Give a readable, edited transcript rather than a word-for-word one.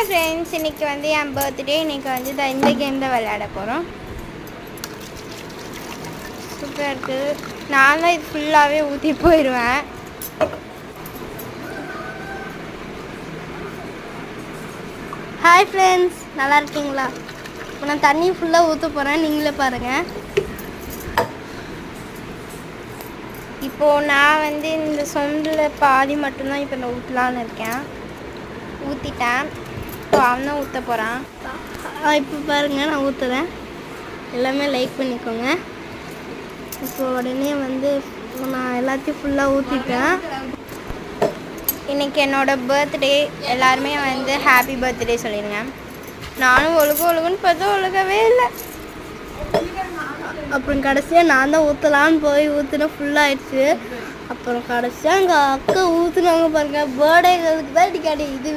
Hi friends, இன்றைக்கி வந்து என் birthday. இன்றைக்கி வந்து இந்த கேம் தான் விளையாட போகிறோம். சூப்பராக இருக்குது. நான் தான் இது ஃபுல்லாகவே ஊற்றி போயிடுவேன். ஹாய் ஃப்ரெண்ட்ஸ், நல்லா இருக்கீங்களா? இப்போ நான் தண்ணி ஃபுல்லாக ஊற்ற போகிறேன், நீங்களே பாருங்கள். இப்போது நான் வந்து இந்த சொம்பில் பாதி மட்டும்தான் இப்போ நான் ஊற்றலான்னு இருக்கேன். ஊற்றிட்டேன். இப்போ அவன் தான் ஊற்ற போகிறான். இப்போ பாருங்கள், நான் ஊற்றுறேன். எல்லாமே லைக் பண்ணிக்கோங்க. இப்போ உடனே வந்து நான் எல்லாத்தையும் ஃபுல்லாக ஊற்றிட்டேன். இன்றைக்கி என்னோடய பர்த்டே. எல்லாருமே வந்து ஹாப்பி பர்த்டே சொல்லிடுங்க. நானும் ஒழுகுன்னு பார்த்தா ஒழுகவே இல்லை. அப்புறம் கடைசியாக நான் தான் ஊற்றலான்னு போய் ஊற்றினா ஃபுல்லாகிடுச்சு. அப்புறம் கடைசியாக எங்கள் அக்கா ஊற்றுனாங்க பாருங்கள். பர்த்டேகளுக்கு தான் இதுவே